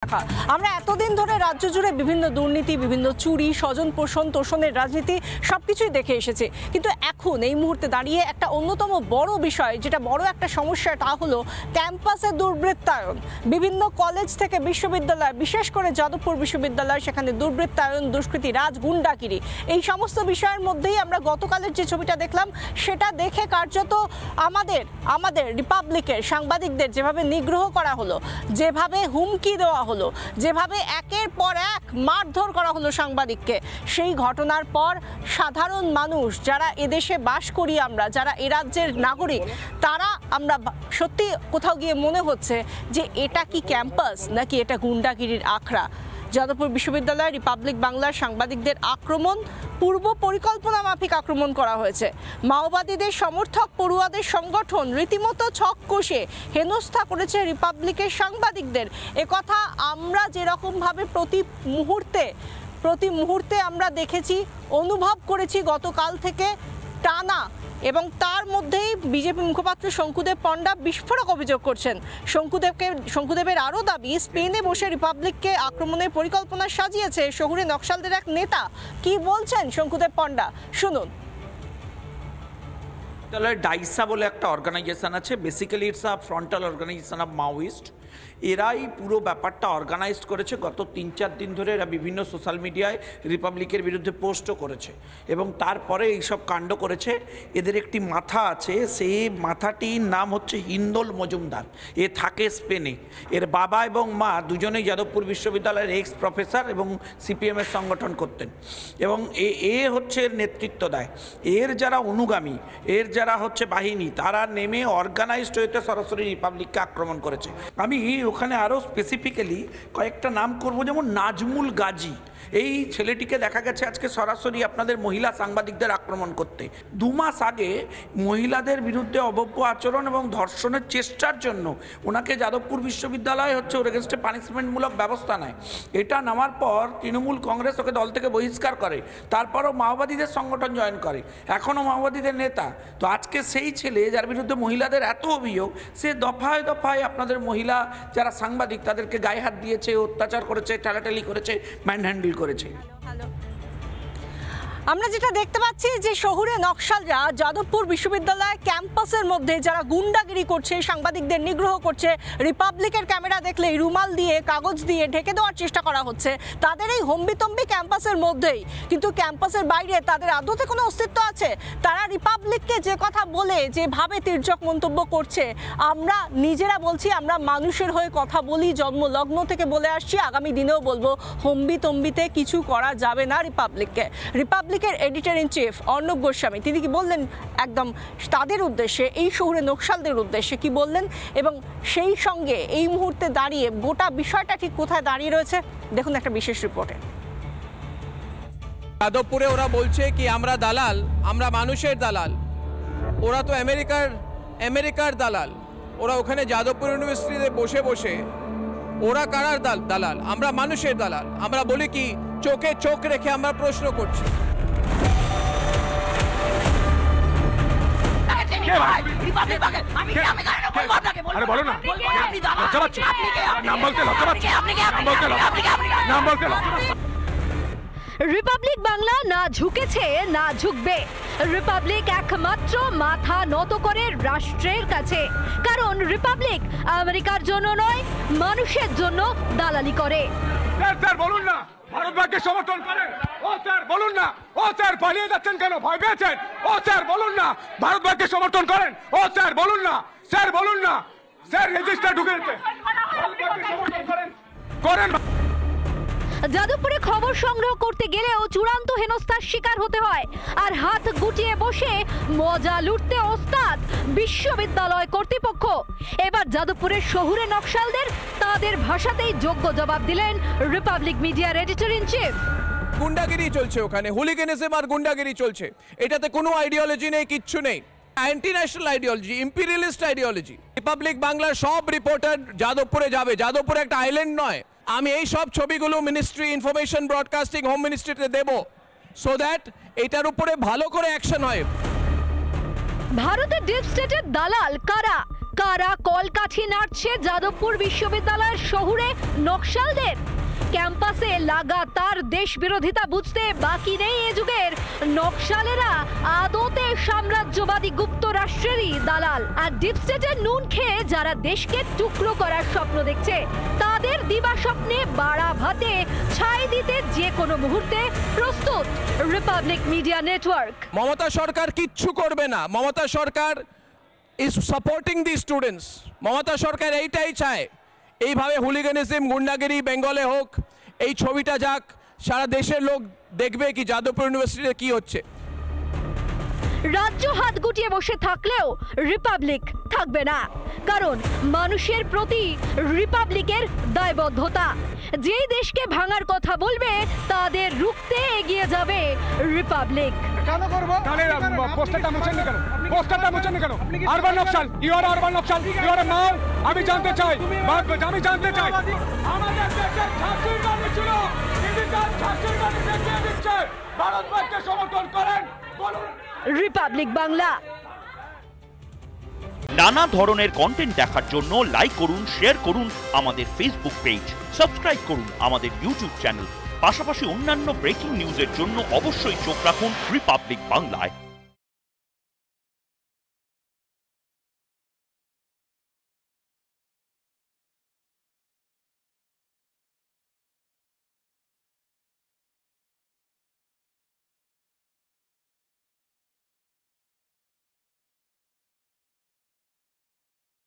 আমরা এতদিন ধরে রাজ্য জুড়ে বিভিন্ন দুর্নীতি, বিভিন্ন চুরি, স্বজন পোষণ, তোষণের রাজনীতি সবকিছুই দেখে এসেছি, কিন্তু এখন এই মুহূর্তে দাঁড়িয়ে একটা অন্যতম বড় বিষয়, যেটা বড় একটা সমস্যা, তা হলো ক্যাম্পাসে দুর্বৃত্তায়ন। বিভিন্ন কলেজ থেকে বিশ্ববিদ্যালয়, বিশেষ করে যাদবপুর বিশ্ববিদ্যালয়, সেখানে দুর্বৃত্তায়ন, দুষ্কৃতি, রাজ, গুন্ডাগিরি, এই সমস্ত বিষয়ের মধ্যেই আমরা গতকালের যে ছবিটা দেখলাম, সেটা দেখে কার্যত আমাদের রিপাবলিকের সাংবাদিকদের যেভাবে নিগ্রহ করা হলো, যেভাবে হুমকি দেওয়া হলো, যেভাবে একের পর এক মারধর করা হলো সাংবাদিককে, সেই ঘটনার পর সাধারণ মানুষ যারা এদেশে বাস করি, আমরা যারা এ রাজ্যের নাগরিক, তারা আমরা সত্যি কোথাও গিয়ে মনে হচ্ছে যে এটা কি ক্যাম্পাস নাকি এটা গুন্ডাগিরির আখড়া। যাদবপুর বিশ্ববিদ্যালয় রিপাবলিক বাংলার সাংবাদিকদের আক্রমণ পূর্ব পরিকল্পনা মাফিক আক্রমণ করা হয়েছে। মাওবাদীদের সমর্থক পড়ুয়াদের সংগঠন রীতিমতো ছক কষে হেনস্থা করেছে রিপাবলিকের সাংবাদিকদের। একথা আমরা যেরকমভাবে প্রতি মুহূর্তে আমরা দেখেছি, অনুভব করেছি গতকাল থেকে টানা, এবং তার মধ্যেই বিজেপি মুখপাত্র শঙ্কুদেব পণ্ডা বিস্ফোরক অভিযোগ করছেন। শঙ্কুদেবের আরও দাবি, স্পেনে বসে রিপাবলিককে আক্রমণের পরিকল্পনা সাজিয়েছে শহুরে নকশালদের এক নেতা। কি বলছেন শঙ্কুদেব পণ্ডা, শুনুন। ডাইসা বলে একটা অর্গানাইজেশন আছে, basically it's a frontal organisation of Maoist. এরাই পুরো ব্যাপারটা অর্গানাইজ করেছে। গত ৩-৪ দিন ধরে এরা বিভিন্ন সোশ্যাল মিডিয়ায় রিপাবলিকের বিরুদ্ধে পোস্টও করেছে এবং তারপরে এইসব কাণ্ড করেছে। এদের একটি মাথা আছে, সেই মাথাটির নাম হচ্ছে হিন্দোল মজুমদার। এ থাকে স্পেনে। এর বাবা এবং মা দুজনেই যাদবপুর বিশ্ববিদ্যালয়ের এক্স প্রফেসর এবং সিপিএমের সংগঠন করতেন, এবং এ হচ্ছে এর নেতৃত্ব দেয়। এর যারা অনুগামী, এর যারা হচ্ছে বাহিনী, তারা নেমে অর্গানাইজড হইতে সরাসরি রিপাবলিককে আক্রমণ করেছে। আমি ওখানে আরও স্পেসিফিক্যালি কয়েকটা নাম করব, যেমন নাজমুল গাজী। এই ছেলেটিকে দেখা গেছে আজকে সরাসরি আপনাদের মহিলা সাংবাদিকদের আক্রমণ করতে। 2 মাস আগে মহিলাদের বিরুদ্ধে অভব্য আচরণ এবং ধর্ষণের চেষ্টার জন্য ওনাকে যাদবপুর বিশ্ববিদ্যালয় হচ্ছে ওর এগেনস্টে পানিশমেন্টমূলক ব্যবস্থা নেয়। এটা নেওয়ার পর তৃণমূল কংগ্রেস ওকে দল থেকে বহিষ্কার করে, তারপরও মাওবাদীদের সংগঠন জয়েন করে, এখনও মাওবাদীদের নেতা। তো আজকে সেই ছেলে যার বিরুদ্ধে মহিলাদের এত অভিযোগ, সে দফায় দফায় আপনাদের মহিলা যারা সাংবাদিক তাদেরকে গায়ে হাত দিয়েছে, অত্যাচার করেছে, ঠেলাঠেলি করেছে, ম্যানহ্যান্ডেল করেছে। আমরা যেটা দেখতে পাচ্ছি যে শহুরে নকশালরা যাদবপুর বিশ্ববিদ্যালয় ক্যাম্পাসের মধ্যে যারা গুন্ডাগিরি করছে, সাংবাদিকদের নিগ্রহ করছে, রিপাবলিকের ক্যামেরা দেখলে রুমাল দিয়ে, কাগজ দিয়ে ঢেকে দেওয়ার চেষ্টা করা হচ্ছে, তাদের এই হম্বিতম্বি ক্যাম্পাসের মধ্যেই। কিন্তু ক্যাম্পাসের বাইরে তাদের আদতে কোনো অস্তিত্ব আছে? তারা রিপাবলিককে যে কথা বলে, যেভাবে তির্যক মন্তব্য করছে, আমরা নিজেরা বলছি, আমরা মানুষের হয়ে কথা বলি, জন্মলগ্ন থেকে বলে আসছি, আগামী দিনেও বলবো, হম্বিতম্বিতে কিছু করা যাবে না রিপাবলিককে। রিপাবলিকের editor in chief Arnab Goswami, তিনি কি বললেন একদম তাদের উদ্দেশ্যে, এই শহুরে নকশালদের উদ্দেশ্যে কি বললেন, এবং সেই সঙ্গে এই মুহূর্তে দাঁড়িয়ে গোটা বিষয়টা ঠিক কোথায় দাঁড়িয়ে রয়েছে, দেখুন একটা বিশেষ রিপোর্টে। যাদবপুরে ওরা বলছে কি আমরা দালাল, আমরা মানুষের দালাল। ওরা তো আমেরিকার দালাল। ওরা ওখানে যাদবপুর ইউনিভার্সিটিতে বসে বসে ওরা কারার দালাল, আমরা মানুষের দালাল। আমরা বলি কি, চোখে চোখ রেখে আমরা প্রশ্ন করছি। রিপাবলিক বাংলা না ঝুঁকেছে না ঝুঁকবে। রিপাবলিক একমাত্র মাথা নত করে রাষ্ট্রের কাছে, কারণ রিপাবলিক আমেরিকার জন্য নয়, মানুষের জন্য দালালি করে। বলুন না ভারতকে সমর্থন করে। ও স্যার বলুন না, ও স্যার পালিয়ে যাচ্ছেন কেন, ভয় পেয়েছেন? ও স্যার বলুন না ভারতকে সমর্থন করেন। ও স্যার বলুন না, স্যার বলুন না, স্যার রেজিস্টার ঢুকে করেন। যাদবপুরে খবর সংগ্রহ করতে গেলেও চূড়ান্ত হেনস্থার শিকার হতে হয়, আর হাত গুটিয়ে বসে মজা লুটতে ওস্তাদ বিশ্ববিদ্যালয় কর্তৃপক্ষ। এবার যাদবপুরের শহুরে নকশালদের তাদের ভাষাতেই যোগ্য জবাব দিলেন রিপাবলিক মিডিয়ার এডিটর ইন চিফ। গুন্ডাগিরি চলছে ওখানে, হুলিগানিজম আর গুন্ডাগিরি চলছে। এটাতে কোনো আইডিওলজি নেই, কিচ্ছু নেই। Anti national ideology, imperialist ideology. Republic বাংলার সব রিপোর্টার যাদবপুরে যাবে। যাদবপুর একটা আইল্যান্ড নয়। আমি এই সব ছবিগুলো মিনিস্ট্রি, ইনফরমেশন ব্রডকাস্টিং, হোম মিনিস্ট্রিতে দেব, সো দ্যাট এটার উপরে ভালো করে অ্যাকশন হয়। ভারতের ডিপ স্টেটের দালাল কারা? কারা কলকাঠি নাড়ছে যাদবপুর বিশ্ববিদ্যালয়ের শহুরে নকশালদের? ক্যাম্পাসে লাগাতার দেশ বিরোধিতা বুঝতে বাকি নেই এ যুগের নকশালেরা আদতে সাম্রাজ্যবাদী গুপ্ত রাষ্ট্রেরই দালাল। আর ডিপ স্টেটের নুন খেয়ে যারা দেশকে টুকরো করার স্বপ্ন দেখছে তাদের দিবা স্বপ্নে বাড়া ভাতে ছাই দিতে যে কোনো মুহূর্তে প্রস্তুত রিপাবলিক মিডিয়া নেটওয়ার্ক। মমতা সরকার কিচ্ছু করবে না। Mamata sarkar is supporting the students. Mamata সরকার এইটাই চায়, এইভাবে হুলিগানিজম গুন্ডাগিরি বেঙ্গলে হোক, এই ছবিটা যাক, সারা দেশের লোক দেখবে কি যাদবপুর ইউনিভার্সিটিতে কি হচ্ছে। রাজ্য হাত গুটিয়ে বসে থাকলেও রিপাবলিক থাকবে না, কারণ মানুষের প্রতি রিপাবলিকের দায়বদ্ধতা। যেই দেশকে ভাঙার কথা বলবে তাদের রুখতে এগিয়ে যাবে রিপাবলিক। কেন করব? তাহলে পোস্টারটা মুছেন না কেন? পোস্টারটা মুছেন না কেন? Urban Naxal, you are urban Naxal, you are now. আমি জানতে চাই, আমি জানতে চাই আমাদের দেশে ছাত্রী গাড়ি ছিল, ডিজিটাল ছাত্রী গাড়ি দেখিয়ে দিচ্ছে। ভারত ভাইকে সমর্থন করেন বলুন। রিপাবলিক বাংলা। নানা ধরনের কন্টেন্ট দেখার জন্য লাইক করুন, শেয়ার করুন আমাদের ফেসবুক পেজ, সাবস্ক্রাইব করুন আমাদের ইউটিউব চ্যানেল। পাশাপাশি অন্যান্য ব্রেকিং নিউজের জন্য অবশ্যই চোখ রাখুন রিপাবলিক বাংলায়।